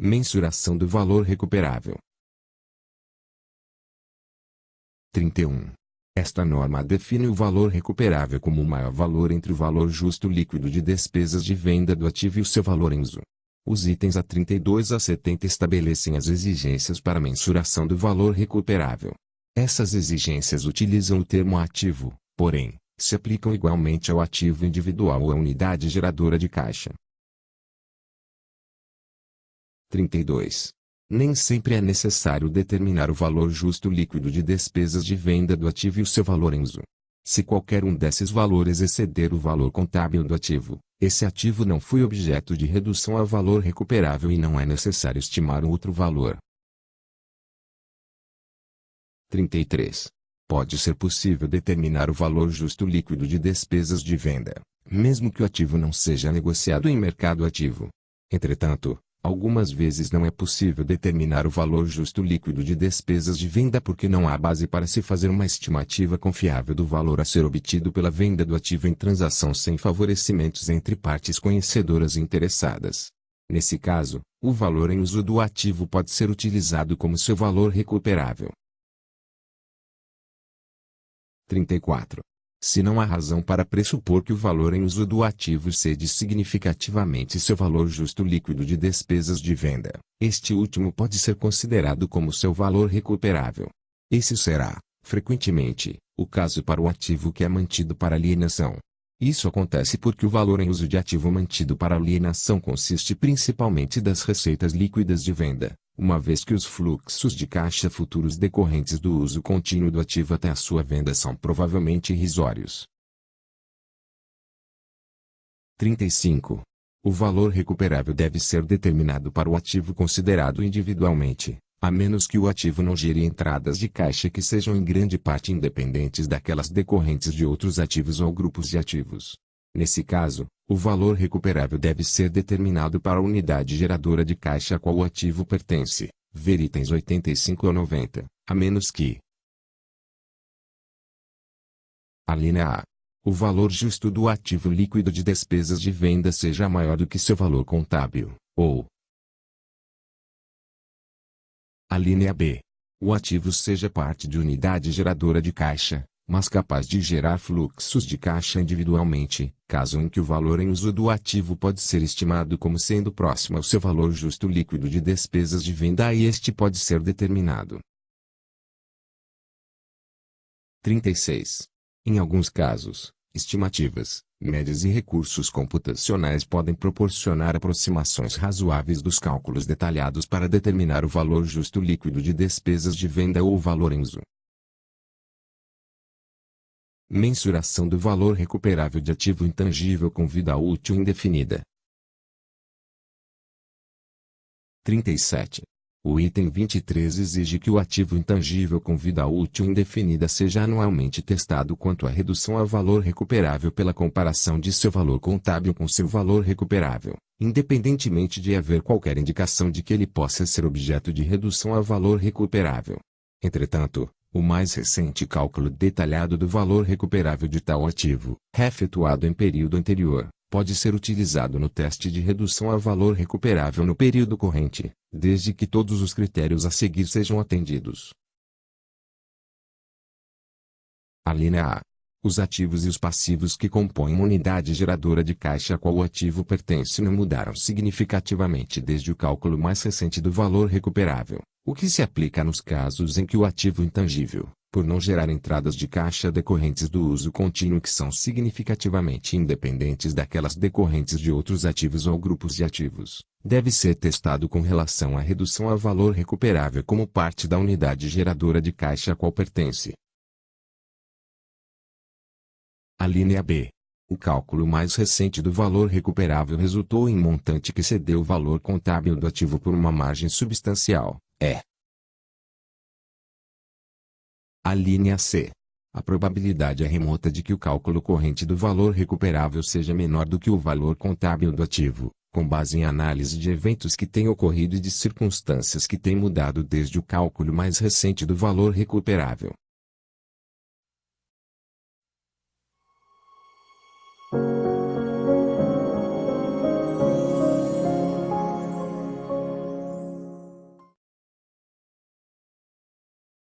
Mensuração do valor recuperável. 31. Esta norma define o valor recuperável como o maior valor entre o valor justo líquido de despesas de venda do ativo e o seu valor em uso. Os itens a 32 a 70 estabelecem as exigências para a mensuração do valor recuperável. Essas exigências utilizam o termo ativo, porém, se aplicam igualmente ao ativo individual ou à unidade geradora de caixa. 32. Nem sempre é necessário determinar o valor justo líquido de despesas de venda do ativo e o seu valor em uso. Se qualquer um desses valores exceder o valor contábil do ativo, esse ativo não foi objeto de redução a valor recuperável e não é necessário estimar outro valor. 33. Pode ser possível determinar o valor justo líquido de despesas de venda, mesmo que o ativo não seja negociado em mercado ativo. Entretanto, algumas vezes não é possível determinar o valor justo líquido de despesas de venda porque não há base para se fazer uma estimativa confiável do valor a ser obtido pela venda do ativo em transação sem favorecimentos entre partes conhecedoras e interessadas. Nesse caso, o valor em uso do ativo pode ser utilizado como seu valor recuperável. 34. Se não há razão para pressupor que o valor em uso do ativo excede significativamente seu valor justo líquido de despesas de venda, este último pode ser considerado como seu valor recuperável. Esse será, frequentemente, o caso para o ativo que é mantido para alienação. Isso acontece porque o valor em uso de ativo mantido para alienação consiste principalmente das receitas líquidas de venda, uma vez que os fluxos de caixa futuros decorrentes do uso contínuo do ativo até a sua venda são provavelmente irrisórios. 35. O valor recuperável deve ser determinado para o ativo considerado individualmente, a menos que o ativo não gere entradas de caixa que sejam em grande parte independentes daquelas decorrentes de outros ativos ou grupos de ativos. Nesse caso, o valor recuperável deve ser determinado para a unidade geradora de caixa a qual o ativo pertence, ver itens 85 ou 90, a menos que: a linha A. O valor justo do ativo líquido de despesas de venda seja maior do que seu valor contábil, ou a linha B. O ativo seja parte de unidade geradora de caixa, mas capaz de gerar fluxos de caixa individualmente, caso em que o valor em uso do ativo pode ser estimado como sendo próximo ao seu valor justo líquido de despesas de venda e este pode ser determinado. 36. Em alguns casos, estimativas, médias e recursos computacionais podem proporcionar aproximações razoáveis dos cálculos detalhados para determinar o valor justo líquido de despesas de venda ou o valor em uso. Mensuração do valor recuperável de ativo intangível com vida útil indefinida. 37. O item 23 exige que o ativo intangível com vida útil indefinida seja anualmente testado quanto à redução a valor recuperável pela comparação de seu valor contábil com seu valor recuperável, independentemente de haver qualquer indicação de que ele possa ser objeto de redução a valor recuperável. Entretanto, o mais recente cálculo detalhado do valor recuperável de tal ativo, efetuado em período anterior, pode ser utilizado no teste de redução a valor recuperável no período corrente, desde que todos os critérios a seguir sejam atendidos. A linha A. Os ativos e os passivos que compõem uma unidade geradora de caixa a qual o ativo pertence não mudaram significativamente desde o cálculo mais recente do valor recuperável, o que se aplica nos casos em que o ativo intangível, por não gerar entradas de caixa decorrentes do uso contínuo que são significativamente independentes daquelas decorrentes de outros ativos ou grupos de ativos, deve ser testado com relação à redução a valor recuperável como parte da unidade geradora de caixa a qual pertence. A linha B. O cálculo mais recente do valor recuperável resultou em montante que excedeu o valor contábil do ativo por uma margem substancial, A linha C. A probabilidade é remota de que o cálculo corrente do valor recuperável seja menor do que o valor contábil do ativo, com base em análise de eventos que têm ocorrido e de circunstâncias que têm mudado desde o cálculo mais recente do valor recuperável.